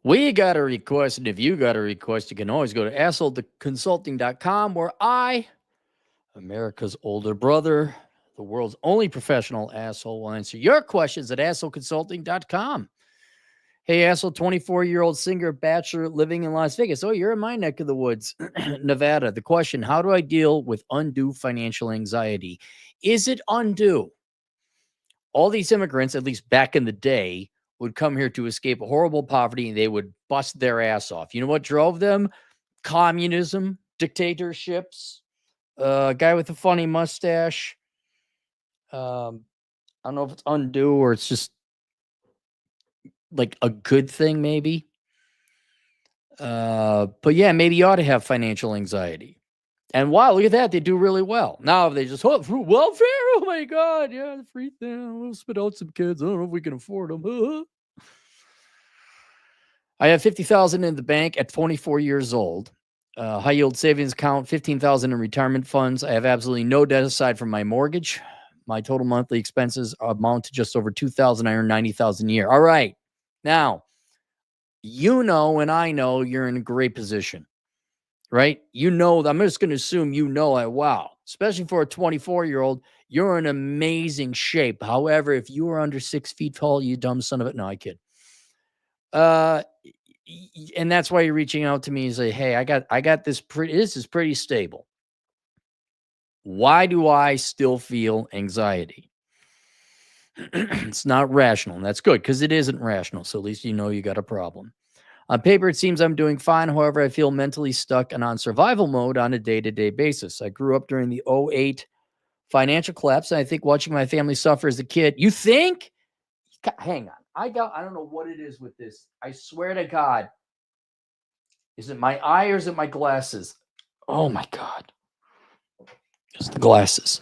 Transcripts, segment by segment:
We got a request, and if you got a request, you can always go to assholeconsulting.com, where I, America's older brother, the world's only professional asshole, will answer your questions at assholeconsulting.com. Hey, asshole, 24-year-old singer, bachelor, living in Las Vegas. Oh, you're in my neck of the woods, Nevada. The question, how do I deal with undue financial anxiety? Is it undue? All these immigrants, at least back in the day, would come here to escape a horrible poverty, and they would bust their ass off. You know what drove them? Communism, dictatorships, a guy with a funny mustache. I don't know if it's undue or it's just like a good thing, maybe. But yeah, maybe you ought to have financial anxiety. And wow, look at that. They do really well. Now, if they just, oh, welfare, oh my God, yeah, the free thing. We'll spit out some kids. I don't know if we can afford them. I have $50,000 in the bank at 24 years old. High yield savings account, $15,000 in retirement funds. I have absolutely no debt aside from my mortgage. My total monthly expenses amount to just over $2,000. I earn $90,000 a year. All right. Now, you know, and I know you're in a great position, right? You know, I'm just going to assume you know, like, wow, especially for a 24-year-old, you're in amazing shape. However, if you are under 6 feet tall, you dumb son of it. No, I kid. And that's why you're reaching out to me and say, hey, I got this this is pretty stable. Why do I still feel anxiety? It's not rational, and that's good because it isn't rational. So at least you know you got a problem. On paper, it seems I'm doing fine. However, I feel mentally stuck and on survival mode on a day-to-day basis. I grew up during the 2008 financial collapse, and I think watching my family suffer as a kid. You think? Hang on. I don't know what it is with this. I swear to God. Is it my eye or is it my glasses? Oh my God. It's the glasses.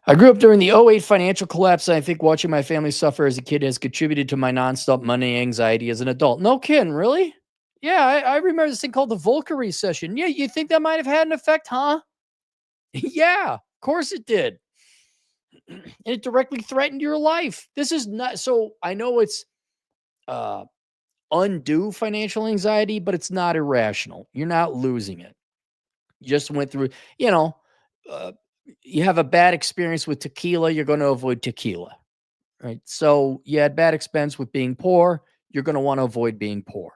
I grew up during the 2008 financial collapse, and I think watching my family suffer as a kid has contributed to my nonstop money anxiety as an adult. No kidding, really? Yeah, I remember this thing called the Volcker recession. Yeah, you think that might have had an effect, huh? Yeah, of course it did. And it directly threatened your life. This is not, so I know it's undue financial anxiety, but it's not irrational. You're not losing it. You just went through, you have a bad experience with tequila, you're going to avoid tequila, right? So you had bad experience with being poor, you're going to want to avoid being poor.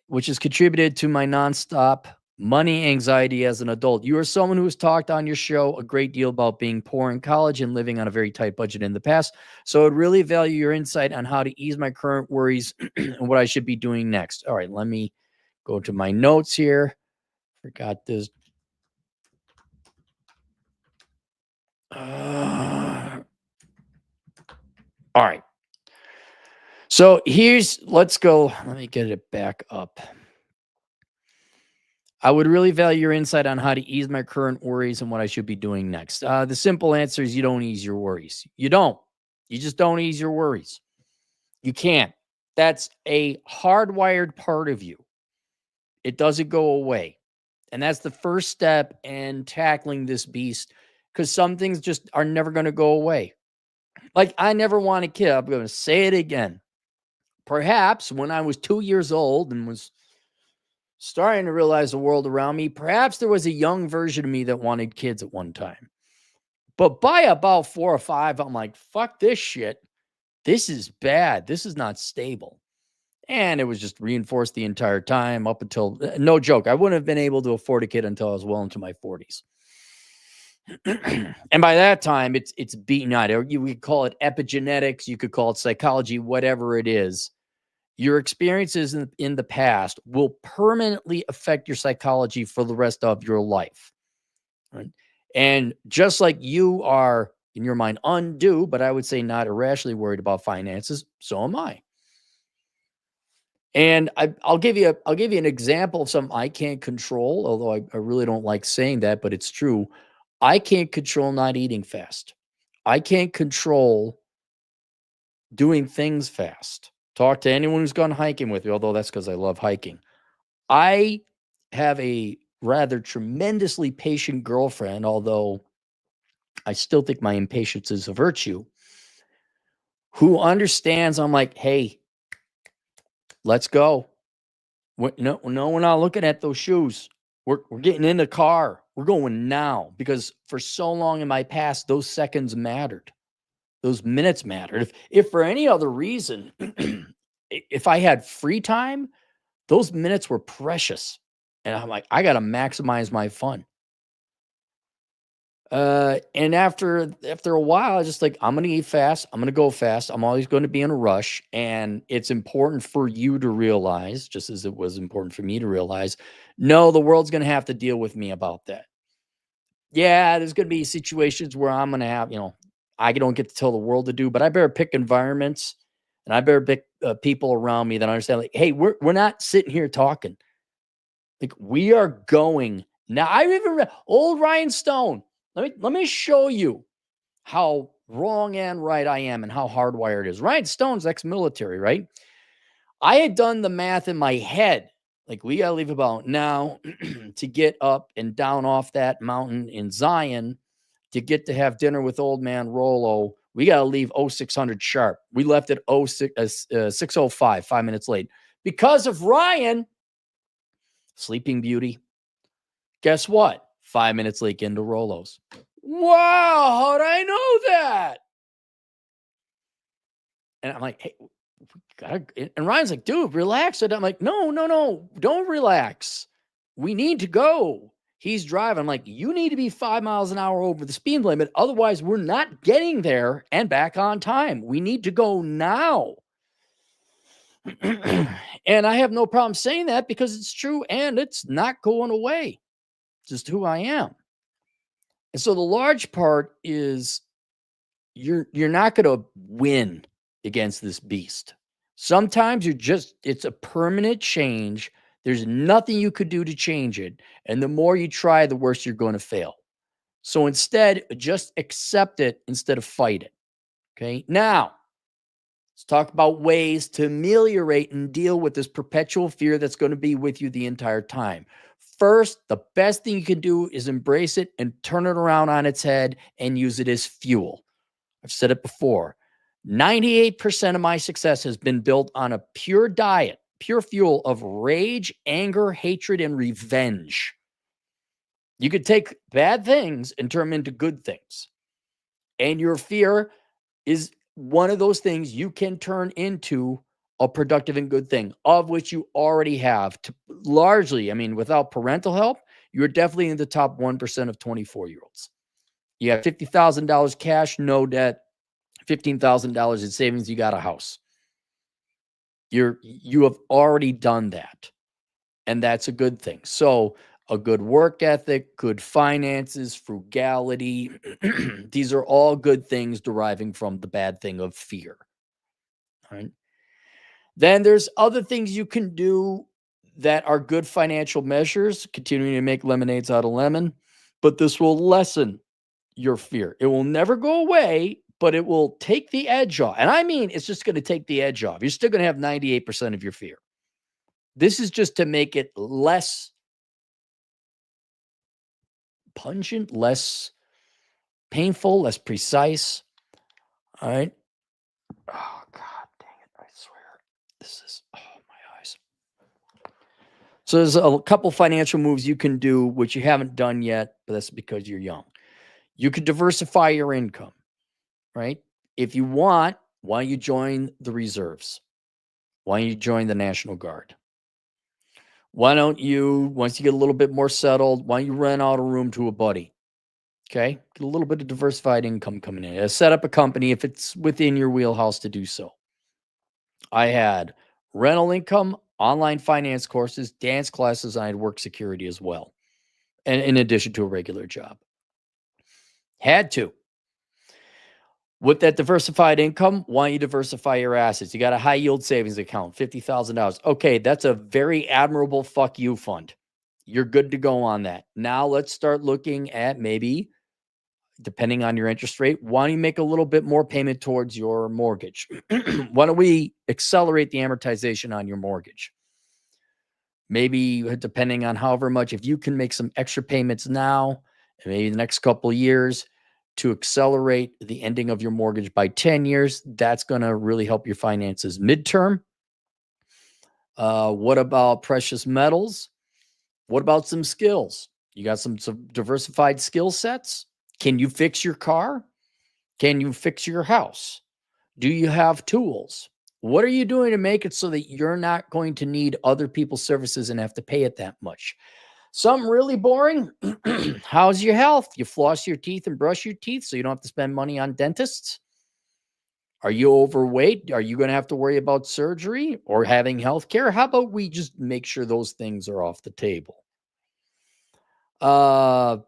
Which has contributed to my nonstop money anxiety as an adult. You are someone who has talked on your show a great deal about being poor in college and living on a very tight budget in the past. So I'd really value your insight on how to ease my current worries and what I should be doing next. All right, let me go to my notes here. Forgot this. All right. So let's go. Let me get it back up. I would really value your insight on how to ease my current worries and what I should be doing next. The simple answer is you don't ease your worries. You don't. You just don't ease your worries. You can't. That's a hardwired part of you. It doesn't go away. And that's the first step in tackling this beast, because some things just are never going to go away. Like, I never want a kid. I'm going to say it again. Perhaps when I was 2 years old and was starting to realize the world around me, perhaps there was a young version of me that wanted kids at one time. But by about 4 or 5, I'm like, fuck this shit. This is bad. This is not stable. And it was just reinforced the entire time up until, no joke, I wouldn't have been able to afford a kid until I was well into my 40s. And by that time, it's beaten out. Or we could call it epigenetics, you could call it psychology, whatever it is. Your experiences in the past will permanently affect your psychology for the rest of your life. Right? And just like you are in your mind undue, but I would say not irrationally worried about finances, so am I. And I'll give you an example of something I can't control, although I really don't like saying that, but it's true. I can't control not eating fast. I can't control doing things fast. Talk to anyone who's gone hiking with me, although that's because I love hiking. I have a rather tremendously patient girlfriend, although I still think my impatience is a virtue, who understands I'm like, hey, let's go. No, we're not looking at those shoes. We're getting in the car. We're going now because for so long in my past, those seconds mattered. Those minutes mattered. If for any other reason, if I had free time, those minutes were precious. And I'm like, I got to maximize my fun. And after a while, I just like, I'm gonna eat fast. I'm gonna go fast. I'm always going to be in a rush. And it's important for you to realize, just as it was important for me to realize, no, the world's gonna have to deal with me about that. Yeah, there's gonna be situations where I'm gonna have, I don't get to tell the world to do, but I better pick environments and I better pick people around me that understand, like, hey, we're not sitting here talking. Like we are going now. I even read old Ryan Stone. Let me show you how wrong and right I am and how hardwired it is. Ryan Stone's ex-military, right? I had done the math in my head. Like we gotta leave about now to get up and down off that mountain in Zion to get to have dinner with old man Rolo. We gotta leave 0600 sharp. We left at 6:05, 5 minutes late because of Ryan, Sleeping Beauty. Guess what? 5 minutes late into Rolos. Wow, how'd I know that? And I'm like, hey, and Ryan's like, dude, relax. And I'm like, no, don't relax. We need to go. He's driving. I'm like, you need to be 5 miles an hour over the speed limit. Otherwise, we're not getting there and back on time. We need to go now. And I have no problem saying that because it's true and it's not going away. Just who I am. And so the large part is you're not going to win against this beast. Sometimes it's a permanent change. There's nothing you could do to change it. And the more you try, the worse you're going to fail. So instead, just accept it instead of fight it. Okay. Now, let's talk about ways to ameliorate and deal with this perpetual fear that's going to be with you the entire time. First, the best thing you can do is embrace it and turn it around on its head and use it as fuel. I've said it before. 98% of my success has been built on a pure diet, pure fuel of rage, anger, hatred, and revenge. You could take bad things and turn them into good things. And your fear is one of those things you can turn into a productive and good thing, of which you already have. To largely, I mean, without parental help, you're definitely in the top 1% of 24-year-olds. You have $50,000 cash, no debt, $15,000 in savings, you got a house. You have already done that. And that's a good thing. So, a good work ethic, good finances, frugality, these are all good things deriving from the bad thing of fear. All right. Then there's other things you can do that are good financial measures, continuing to make lemonades out of lemon, but this will lessen your fear. It will never go away, but it will take the edge off. And I mean, it's just going to take the edge off. You're still going to have 98% of your fear. This is just to make it less pungent, less painful, less precise. All right. Oh, God dang it. I swear. This is, oh, my eyes. So there's a couple financial moves you can do, which you haven't done yet, but that's because you're young. You could diversify your income, right? If you want, why don't you join the reserves? Why don't you join the National Guard? Why don't you, once you get a little bit more settled, why don't you rent out a room to a buddy? Okay. Get a little bit of diversified income coming in. Set up a company if it's within your wheelhouse to do so. I had rental income, online finance courses, dance classes, and I had work security as well. And in addition to a regular job. Had to. With that diversified income, why don't you diversify your assets? You got a high yield savings account, $50,000. Okay, that's a very admirable fuck you fund. You're good to go on that. Now let's start looking at maybe, depending on your interest rate, why don't you make a little bit more payment towards your mortgage? Why don't we accelerate the amortization on your mortgage? Maybe depending on however much, if you can make some extra payments now, and maybe the next couple of years to accelerate the ending of your mortgage by 10 years, that's going to really help your finances midterm. What about precious metals? What about some skills? You got some diversified skill sets? Can you fix your car? Can you fix your house? Do you have tools? What are you doing to make it so that you're not going to need other people's services and have to pay it that much? Something really boring. How's your health? You floss your teeth and brush your teeth so you don't have to spend money on dentists? Are you overweight? Are you going to have to worry about surgery or having health care? How about we just make sure those things are off the table? Uh,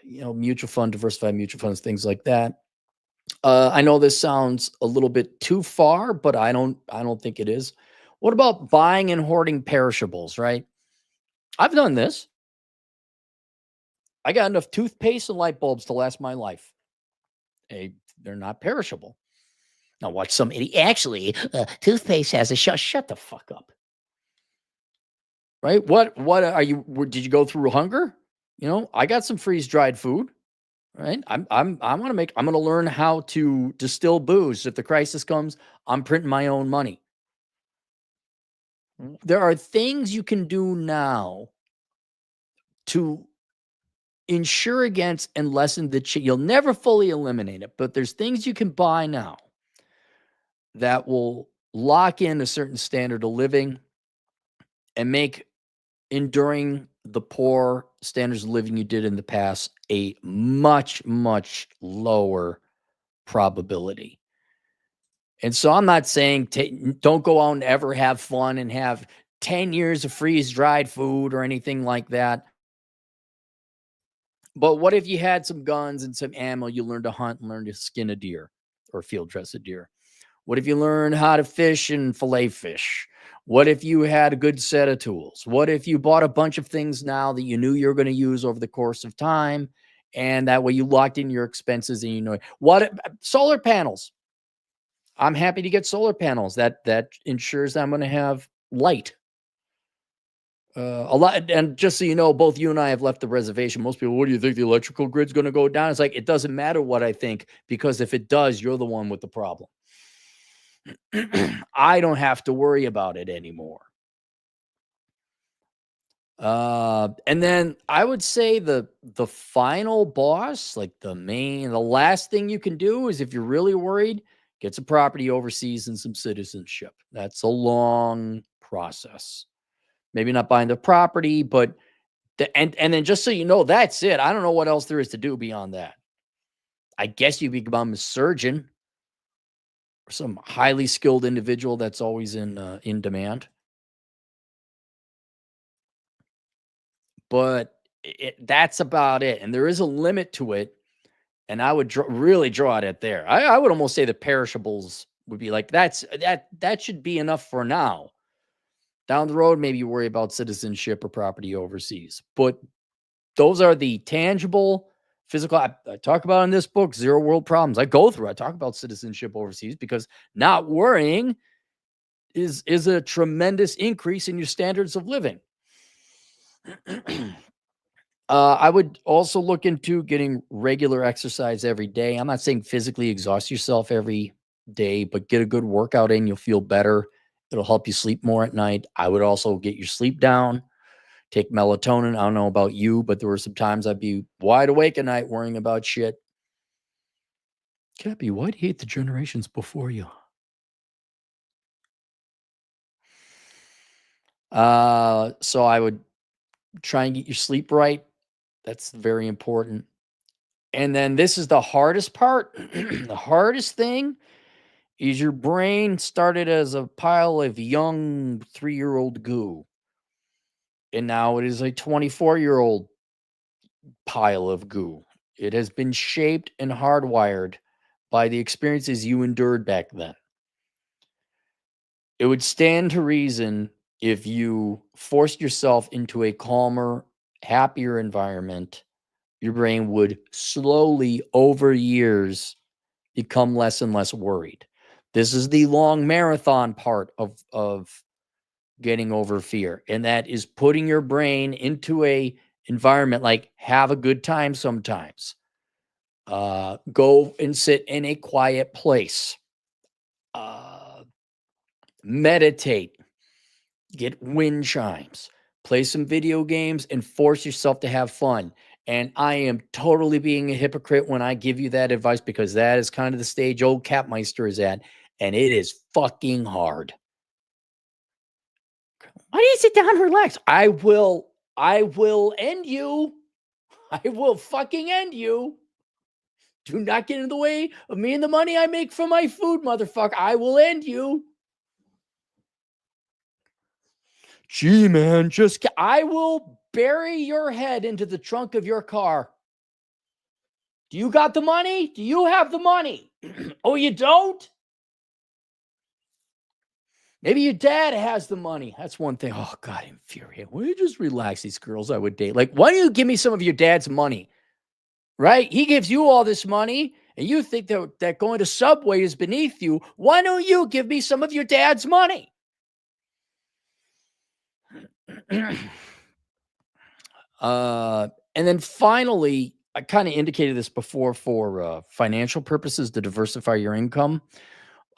mutual fund, diversified mutual funds, things like that. I know this sounds a little bit too far, but I don't think it is. What about buying and hoarding perishables, right? I've done this. I got enough toothpaste and light bulbs to last my life. They're not perishable. Now watch some idiot. Actually, toothpaste has a shut the fuck up. Right? What are you? Did you go through hunger? I got some freeze dried food. Right? I'm gonna learn how to distill booze. If the crisis comes, I'm printing my own money. There are things you can do now to insure against and lessen the you'll never fully eliminate it, but there's things you can buy now that will lock in a certain standard of living and make enduring the poor standards of living you did in the past a much, much lower probability. And so I'm not saying don't go out and ever have fun and have 10 years of freeze dried food or anything like that. But what if you had some guns and some ammo? You learn to hunt and learn to skin a deer or field dress a deer. What if you learn how to fish and fillet fish? What if you had a good set of tools? What if you bought a bunch of things now that you knew you were going to use over the course of time? And that way you locked in your expenses and solar panels. I'm happy to get solar panels. That ensures I'm going to have light. A lot, and just so you know, both you and I have left the reservation. Most people, what do you think the electrical grid's going to go down? It's like it doesn't matter what I think because if it does, you're the one with the problem. I don't have to worry about it anymore. And then I would say the final boss, like the last thing you can do is if you're really worried, get some property overseas and some citizenship. That's a long process. Maybe not buying the property, but and then just so you know, that's it. I don't know what else there is to do beyond that. I guess you become a surgeon or some highly skilled individual that's always in demand. But that's about it. And there is a limit to it. And I would really draw it at there. I would almost say the perishables would be like that should be enough for now. Down the road, maybe you worry about citizenship or property overseas. But those are the tangible, physical. I talk about in this book, Zero World Problems. I go through. I talk about citizenship overseas because not worrying is a tremendous increase in your standards of living. I would also look into getting regular exercise every day. I'm not saying physically exhaust yourself every day, but get a good workout in. You'll feel better. It'll help you sleep more at night. I would also get your sleep down, take melatonin. I don't know about you, but there were some times I'd be wide awake at night worrying about shit. Cappy, why do you hate the generations before you? So I would try and get your sleep right. That's very important. And then this is the hardest part. The hardest thing is your brain started as a pile of young 3-year-old goo. And now it is a 24-year-old pile of goo. It has been shaped and hardwired by the experiences you endured back then. It would stand to reason if you forced yourself into a calmer, happier environment, your brain would slowly over years become less and less worried. This is the long marathon part of getting over fear, and that is putting your brain into a environment like have a good time sometimes. Go and sit in a quiet place. Uh, Meditate. Get wind chimes. Play some video games and force yourself to have fun. And I am totally being a hypocrite when I give you that advice because that is kind of the stage old Capmeister is at, and it is fucking hard. Why do you sit down and relax? I will end you. I will fucking end you. Do not get in the way of me and the money I make from my food, motherfucker. I will end you. Gee, man, I will bury your head into the trunk of your car. Do you got the money? Do you have the money? Oh, you don't? Maybe your dad has the money. That's one thing. Oh, God, infuriating. Will you just relax these girls I would date? Like, why don't you give me some of your dad's money? Right? He gives you all this money, and you think that going to Subway is beneath you. Why don't you give me some of your dad's money? And then finally, I kind of indicated this before for financial purposes to diversify your income.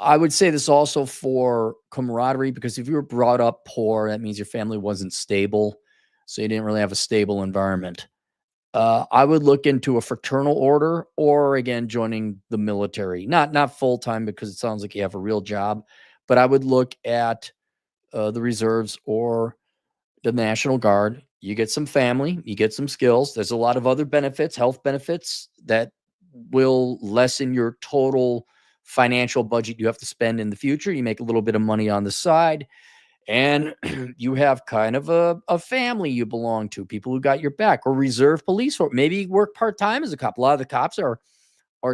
I would say this also for camaraderie, because if you were brought up poor, that means your family wasn't stable. So you didn't really have a stable environment. I would look into a fraternal order or again, joining the military, not full time because it sounds like you have a real job, but I would look at the reserves or the National Guard. You get some family, you get some skills. There's a lot of other benefits, health benefits that will lessen your total financial budget you have to spend in the future. You make a little bit of money on the side, and you have kind of a family you belong to, people who got your back, or reserve police, or maybe work part time as a cop. A lot of the cops are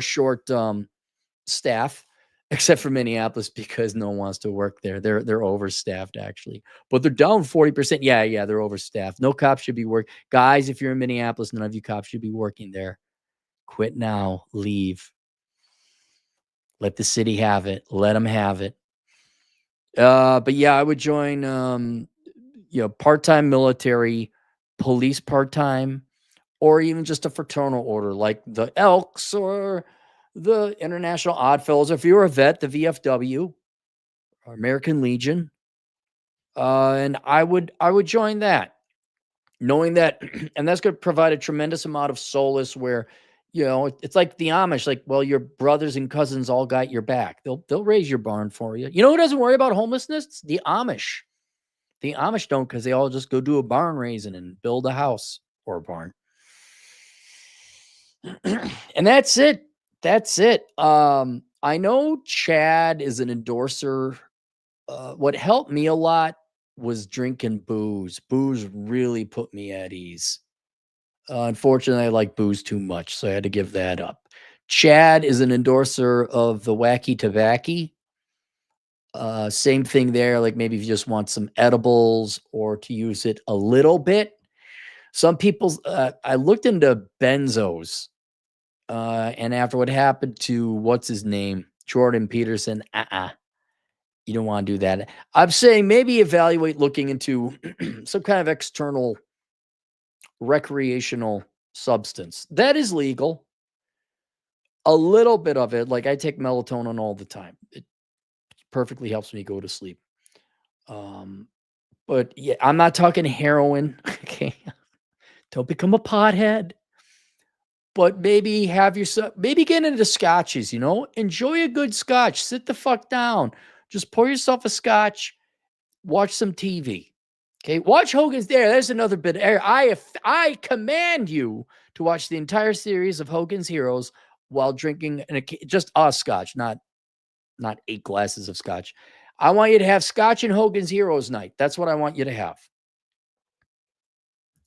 short staff, except for Minneapolis because no one wants to work there. They're overstaffed actually, but they're down 40%. Yeah, they're overstaffed. No cops should be work. Guys, if you're in Minneapolis, none of you cops should be working there. Quit now. Leave. Let the city have it. Let them have it. But yeah, I would join. Part-time military, police part-time, or even just a fraternal order like the Elks or the International Oddfellows. If you're a vet, the VFW or American Legion, and I would join that, knowing that, and that's going to provide a tremendous amount of solace. Where it's like the Amish, like, well, your brothers and cousins all got your back. They'll raise your barn for you. You know who doesn't worry about homelessness? It's the Amish. The Amish don't, because they all just go do a barn raising and build a house or a barn. And that's it. That's it. I know Chad is an endorser. What helped me a lot was drinking booze. Booze really put me at ease. Unfortunately, I like booze too much, so I had to give that up. Chad is an endorser of the Wacky Tobacco. Same thing there. Like maybe if you just want some edibles or to use it a little bit. Some people's, I looked into benzos, and after what happened to what's his name, Jordan Peterson, you don't want to do that. I'm saying maybe evaluate looking into some kind of external recreational substance that is legal. A little bit of it, like I take melatonin all the time. It perfectly helps me go to sleep. Um, but yeah, I'm not talking heroin. Okay, don't become a pothead. But maybe have yourself, maybe get into scotches, enjoy a good scotch, sit the fuck down, just pour yourself a scotch, watch some TV. Okay, watch Hogan's There's another bit. I command you to watch the entire series of Hogan's Heroes while drinking just a scotch, not 8 glasses of scotch. I want you to have scotch and Hogan's Heroes night. That's what I want you to have.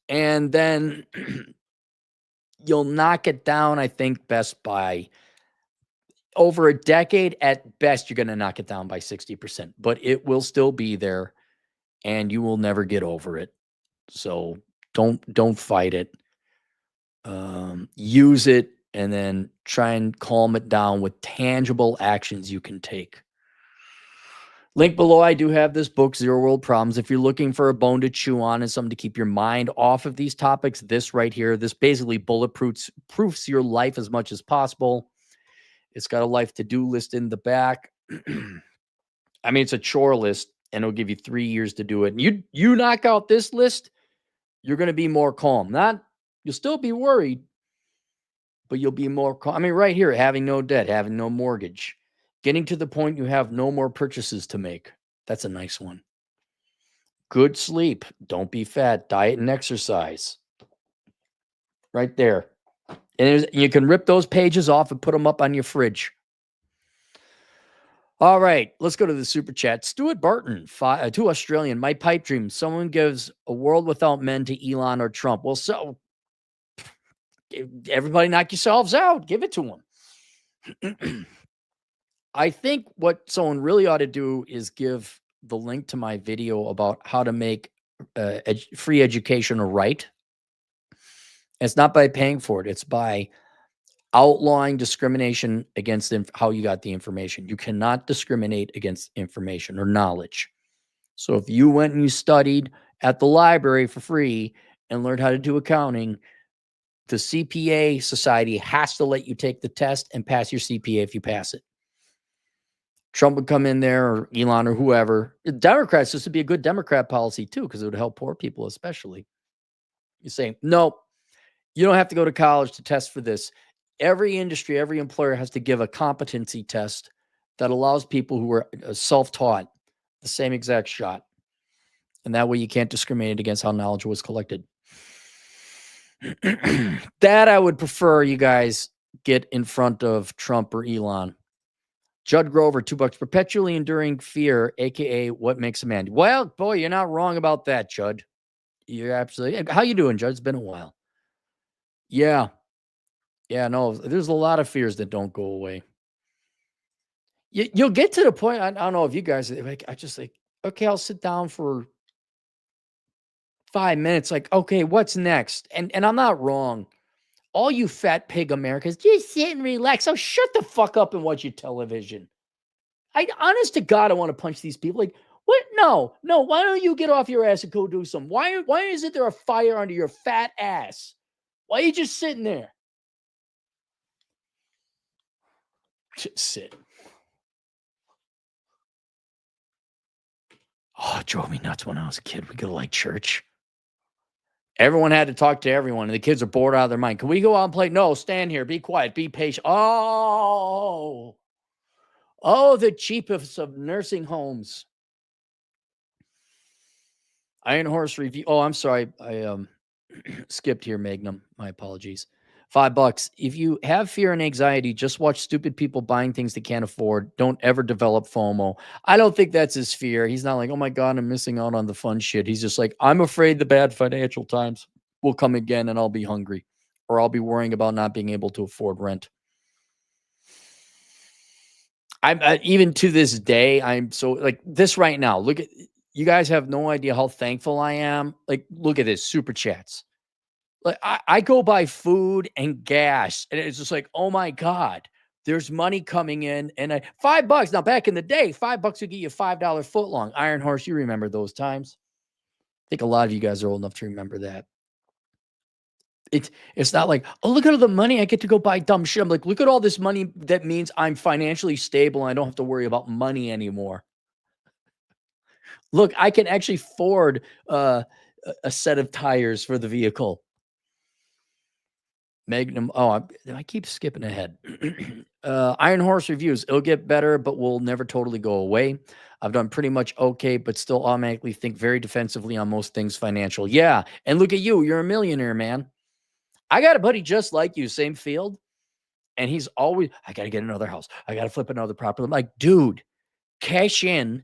And then you'll knock it down, I think, best by over a decade. At best, you're going to knock it down by 60%, but it will still be there and you will never get over it. So don't fight it. Use it and then try and calm it down with tangible actions you can take. Link below, I do have this book, Zero World Problems. If you're looking for a bone to chew on and something to keep your mind off of these topics, this right here, this basically bulletproofs your life as much as possible. It's got a life to-do list in the back. I mean, it's a chore list, and it'll give you 3 years to do it. And you knock out this list, you're going to be more calm. You'll still be worried, but you'll be more calm. I mean, right here, having no debt, having no mortgage, getting to the point you have no more purchases to make. That's a nice one. Good sleep. Don't be fat. Diet and exercise. Right there. And you can rip those pages off and put them up on your fridge. All right, let's go to the super chat. Stuart Barton, 2 Australian. My pipe dream. Someone gives a world without men to Elon or Trump. Well, so everybody knock yourselves out. Give it to them. I think what someone really ought to do is give the link to my video about how to make free education a right. It's not by paying for it. It's by outlawing discrimination against how you got the information. You cannot discriminate against information or knowledge. So if you went and you studied at the library for free and learned how to do accounting, the CPA society has to let you take the test and pass your CPA if you pass it. Trump would come in there, or Elon, or whoever. Democrats, this would be a good Democrat policy too, because it would help poor people especially. You say, no, you don't have to go to college to test for this. Every industry, every employer has to give a competency test that allows people who are self-taught the same exact shot. And that way you can't discriminate against how knowledge was collected. That I would prefer you guys get in front of Trump or Elon. Judd Grover, $2. Perpetually enduring fear, a.k.a. what makes a man. Well, boy, you're not wrong about that, Judd. You're absolutely... How you doing, Judd? It's been a while. Yeah. Yeah, no, there's a lot of fears that don't go away. You'll get to the point, I don't know if you guys... I just like, okay, I'll sit down for 5 minutes. Like, okay, what's next? And I'm not wrong. All you fat pig Americans, just sit and relax. So shut the fuck up and watch your television. Honest to God, I want to punch these people. Like, what? No. Why don't you get off your ass and go do something? Why isn't there a fire under your fat ass? Why are you just sitting there? Just sit. Oh, it drove me nuts when I was a kid. We go to like church. Everyone had to talk to everyone, and the kids are bored out of their mind. Can we go out and play? No, stand here. Be quiet. Be patient. Oh, the cheapest of nursing homes. Iron Horse review. Oh, I'm sorry. I skipped here, Magnum. My apologies. $5. If you have fear and anxiety, just watch stupid people buying things they can't afford. Don't ever develop FOMO. I don't think that's his fear. He's not like, oh my God, I'm missing out on the fun shit. He's just like, I'm afraid the bad financial times will come again and I'll be hungry, or I'll be worrying about not being able to afford rent. I'm even to this day, I'm so like this right now. Look at, you guys have no idea how thankful I am. Like, look at this, super chats. Like I go buy food and gas, and it's just like, oh my God, there's money coming in, and $5. Now, back in the day, $5 would get you a $5 footlong. Iron Horse, you remember those times? I think a lot of you guys are old enough to remember that. It's not like, oh, look at all the money I get to go buy dumb shit. I'm like, look at all this money. That means I'm financially stable and I don't have to worry about money anymore. Look, I can actually afford a set of tires for the vehicle. Magnum. Oh, I keep skipping ahead. Iron Horse reviews. It'll get better, but will never totally go away. I've done pretty much okay, but still automatically think very defensively on most things financial. Yeah. And look at you. You're a millionaire, man. I got a buddy just like you, same field, and he's always, I got to get another house. I got to flip another property. I'm like, dude, cash in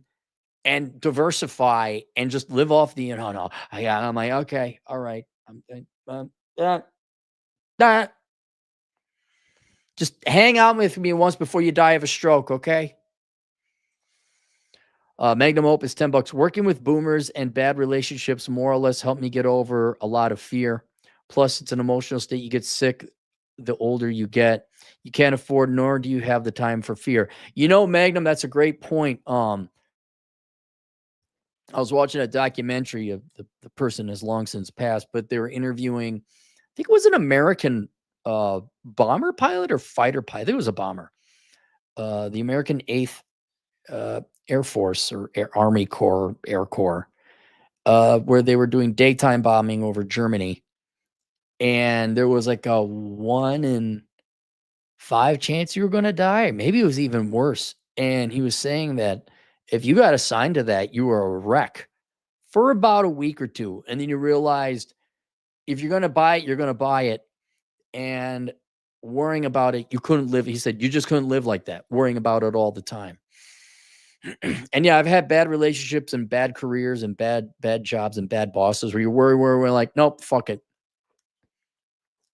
and diversify and just live off the, no. I'm like, okay, all right. Uh, uh, just hang out with me once before you die of a stroke, okay? Magnum Opus, $10. Working with boomers and bad relationships more or less helped me get over a lot of fear. Plus, it's an emotional state. You get sick the older you get. You can't afford, nor do you have the time for fear. Magnum, that's a great point. I was watching a documentary of the person has long since passed, but they were interviewing, I think it was an American bomber pilot or fighter pilot. I think it was a bomber. The American 8th Air Force or Army Corps, Air Corps, where they were doing daytime bombing over Germany. And there was like a 1 in 5 chance you were going to die. Maybe it was even worse. And he was saying that if you got assigned to that, you were a wreck for about a week or two. And then you realized if you're going to buy it, you're going to buy it. And worrying about it, you couldn't live. He said, you just couldn't live like that, worrying about it all the time. And yeah, I've had bad relationships and bad careers and bad jobs and bad bosses where you worry, where we're like, nope, fuck it.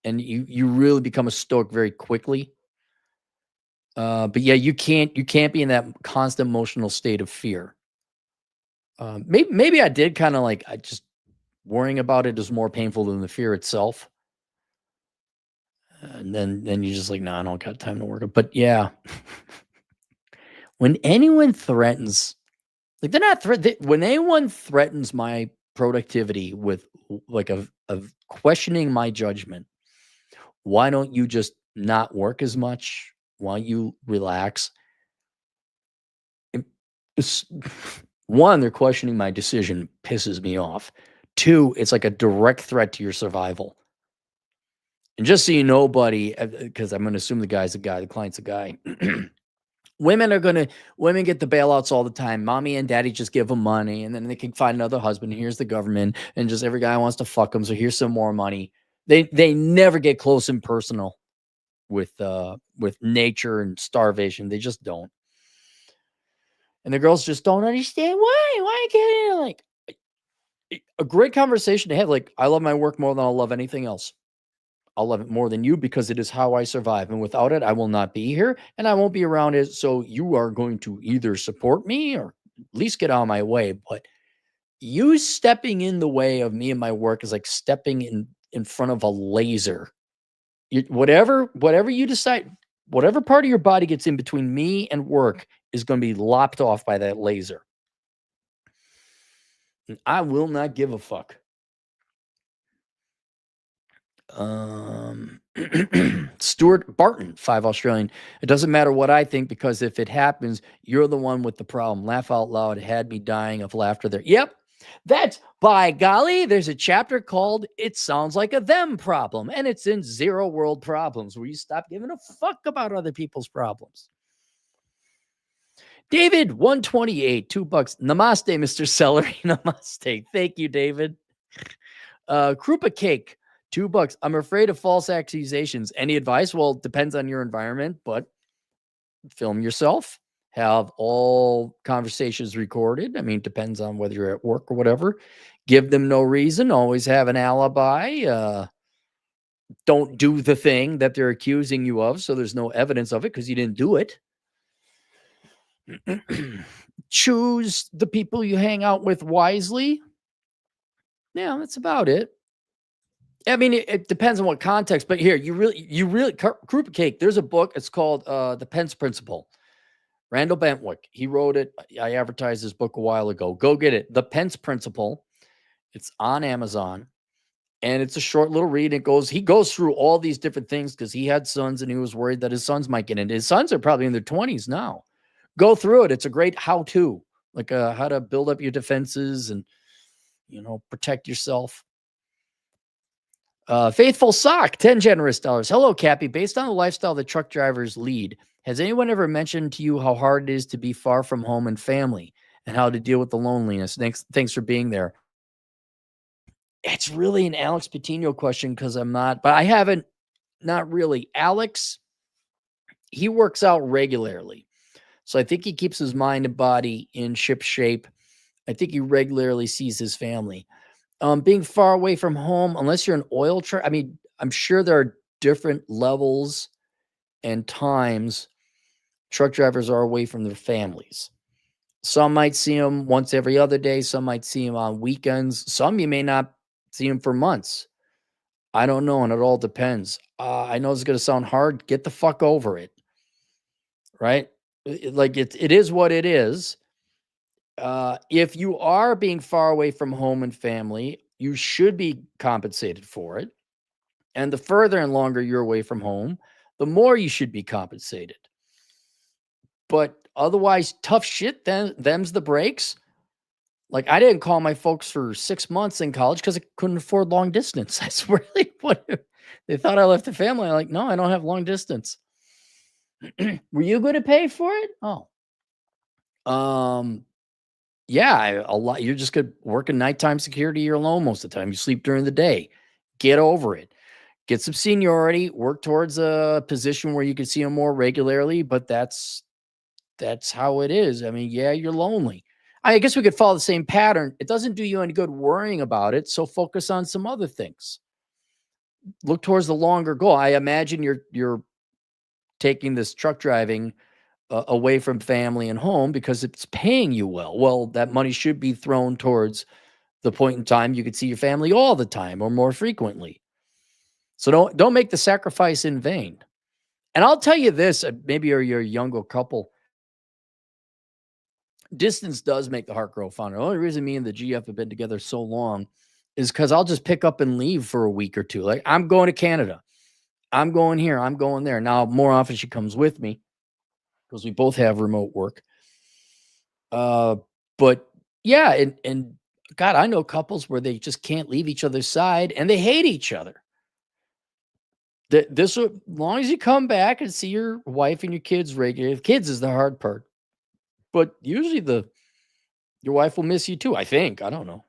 And you really become a stoic very quickly. But yeah, you can't be in that constant emotional state of fear. Maybe I did kind of like, I just worrying about it is more painful than the fear itself. And then you're just like, no, I don't got time to work it. But yeah, when anyone threatens, like they're not when anyone threatens my productivity with like of questioning my judgment, why don't you just not work as much? Why don't you relax? It's, one, they're questioning my decision, pisses me off. Two, it's like a direct threat to your survival. And just so you know, buddy, because I'm going to assume the guy's a guy, the client's a guy. Women get the bailouts all the time. Mommy and daddy just give them money, and then they can find another husband. Here's the government, and just every guy wants to fuck them. So here's some more money. They never get close and personal with nature and starvation. They just don't. And the girls just don't understand why. Why can't I, like, a great conversation to have? Like, I love my work more than I'll love anything else. I'll love it more than you because it is how I survive. And without it, I will not be here and I won't be around it. So you are going to either support me or at least get out of my way. But you stepping in the way of me and my work is like stepping in front of a laser. Whatever you decide, whatever part of your body gets in between me and work is going to be lopped off by that laser. And I will not give a fuck. Stuart Barton, 5 Australian. It doesn't matter what I think because if it happens, you're the one with the problem. Laugh out loud. It had me dying of laughter there. Yep. That's, by golly, there's a chapter called It Sounds Like a Them Problem, and it's in Zero World Problems, where you stop giving a fuck about other people's problems. David, 128, $2. Namaste, Mr. Celery. Namaste. Thank you, David. Krupa Cake, $2. I'm afraid of false accusations. Any advice? Well, it depends on your environment, but film yourself. Have all conversations recorded. I mean, it depends on whether you're at work or whatever. Give them no reason. Always have an alibi. Don't do the thing that they're accusing you of, so there's no evidence of it because you didn't do it. Choose the people you hang out with wisely. Yeah, that's about it. I mean, it depends on what context, but here, you really, Krupa Cake, there's a book, it's called The Pence Principle. Randall Bentwick, he wrote it. I advertised this book a while ago. Go get it. The Pence Principle. It's on Amazon. And it's a short little read. He goes through all these different things because he had sons and he was worried that his sons might get into. His sons are probably in their 20s now. Go through it. It's a great how-to, like how to build up your defenses and, protect yourself. Faithful Sock, 10 generous dollars. Hello, Cappy. Based on the lifestyle that truck drivers lead, has anyone ever mentioned to you how hard it is to be far from home and family and how to deal with the loneliness? Thanks for being there. It's really an Alex Patino question because I'm not, but I haven't, not really. Alex, he works out regularly. So I think he keeps his mind and body in ship shape. I think he regularly sees his family. Being far away from home, unless you're an oil truck, I mean, I'm sure there are different levels and times truck drivers are away from their families. Some might see them once every other day. Some might see them on weekends. Some you may not see them for months. I don't know, and it all depends. I know it's going to sound hard. Get the fuck over it, right? Like it is what it is. If you are being far away from home and family, you should be compensated for it. And the further and longer you're away from home, the more you should be compensated. But otherwise, tough shit. Then them's the breaks. Like I didn't call my folks for 6 months in college because I couldn't afford long distance. That's really what they thought. I left the family. I'm like, no, I don't have long distance. Were you going to pay for it? Oh, yeah, a lot. You're just good working nighttime security. You're alone most of the time. You sleep during the day. Get over it. Get some seniority. Work towards a position where you can see them more regularly. But that's how it is. I mean, yeah, you're lonely. I guess we could follow the same pattern. It doesn't do you any good worrying about it. So focus on some other things. Look towards the longer goal. I imagine you're taking this truck driving away from family and home because it's paying you well. Well, that money should be thrown towards the point in time you could see your family all the time or more frequently. So don't make the sacrifice in vain. And I'll tell you this, maybe you're a younger couple. Distance does make the heart grow fonder. The only reason me and the GF have been together so long is because I'll just pick up and leave for a week or two. Like I'm going to Canada. I'm going here. I'm going there. Now, more often she comes with me because we both have remote work. Uh, but yeah, and God, I know couples where they just can't leave each other's side and they hate each other. As long as you come back and see your wife and your kids regularly, the kids is the hard part. But usually your wife will miss you too, I think. I don't know.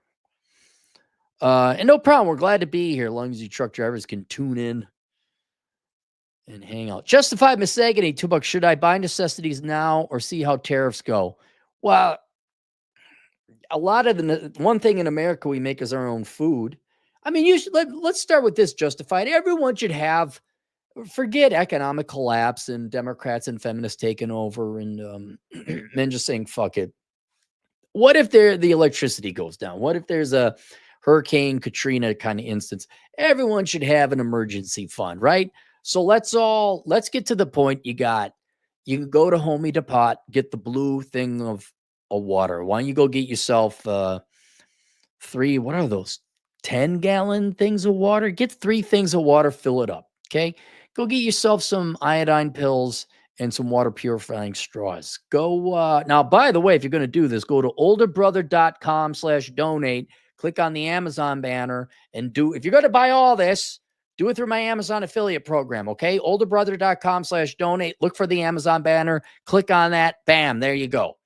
And no problem. We're glad to be here as long as you truck drivers can tune in and hang out. Justified Misagony, $2. Should I buy necessities now or see how tariffs go? Well, a lot of the one thing in America we make is our own food. I mean, you should let's start with this. Justified. Everyone should have. Forget economic collapse and Democrats and feminists taking over and men just saying fuck it. What if the electricity goes down? What if there's a Hurricane Katrina kind of instance? Everyone should have an emergency fund, right? So let's get to the point. You can go to Home Depot, get the blue thing of a water. Why don't you go get yourself three, what are those? 10-gallon things of water? Get three things of water, fill it up. Okay. Go get yourself some iodine pills and some water purifying straws. Go now, by the way, if you're going to do this, go to olderbrother.com/donate, click on the Amazon banner and if you're going to buy all this, do it through my Amazon affiliate program. Okay. Olderbrother.com/donate. Look for the Amazon banner, click on that. Bam. There you go.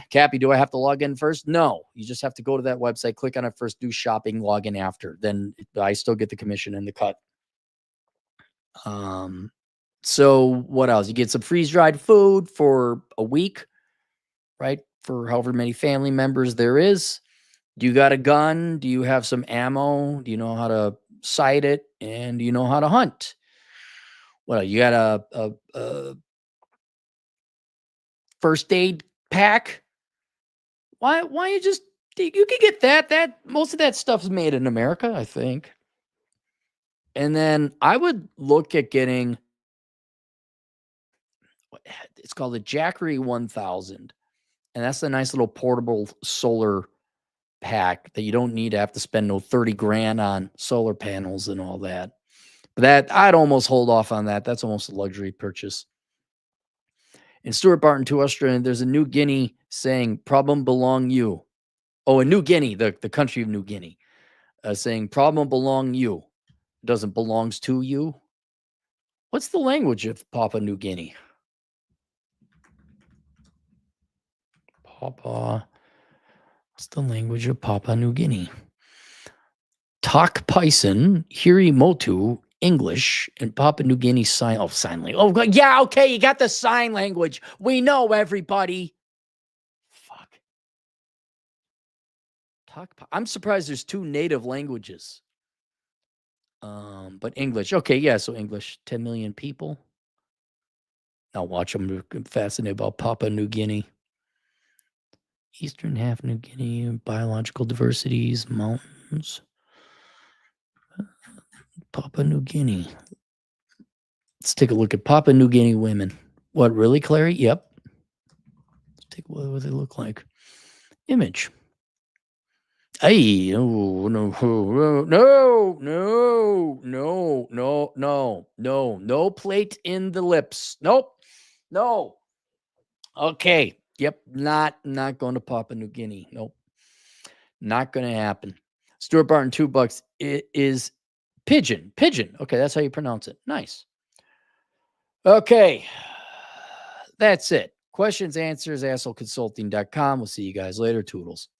Cappy, do I have to log in first? No, you just have to go to that website, click on it first, do shopping, log in after. Then I still get the commission and the cut. So what else? You get some freeze-dried food for a week, right? For however many family members there is. Do you got a gun? Do you have some ammo? Do you know how to sight it? And do you know how to hunt? Well, you got a first aid pack. Why you just you can get that most of that stuff's made in America, I think. And then I would look at getting it's called the Jackery 1000. And that's a nice little portable solar pack that you don't need to have to spend no 30 grand on solar panels and all that. But that I'd almost hold off on that. That's almost a luxury purchase. In Stuart Barton to Australia, there's a New Guinea saying, problem belong you. Oh, in New Guinea, the country of New Guinea, saying, problem belong you. Doesn't belongs to you. What's the language of Papua New Guinea? What's the language of Papua New Guinea? Tok Pison, Hirimotu, English, and Papua New Guinea sign language. Oh, yeah, okay, you got the sign language. We know, everybody. Fuck. I'm surprised there's 2 native languages. But English. Okay, yeah, so English. 10 million people. Now watch them. I'm fascinated about Papua New Guinea. Eastern half New Guinea, biological diversities, mountains. Papua New Guinea. Let's take a look at Papua New Guinea women. What, really, Clary? Yep. Let's take what they look like. Image. Hey, no, no, no, no, no, no, no, no, no plate in the lips. Nope. No. Okay. Yep. Not going to Papua New Guinea. Nope. Not going to happen. Stuart Barton, $2. It is pigeon. Pigeon. Okay, that's how you pronounce it. Nice. Okay. That's it. Questions, answers, assholeconsulting.com. We'll see you guys later. Toodles.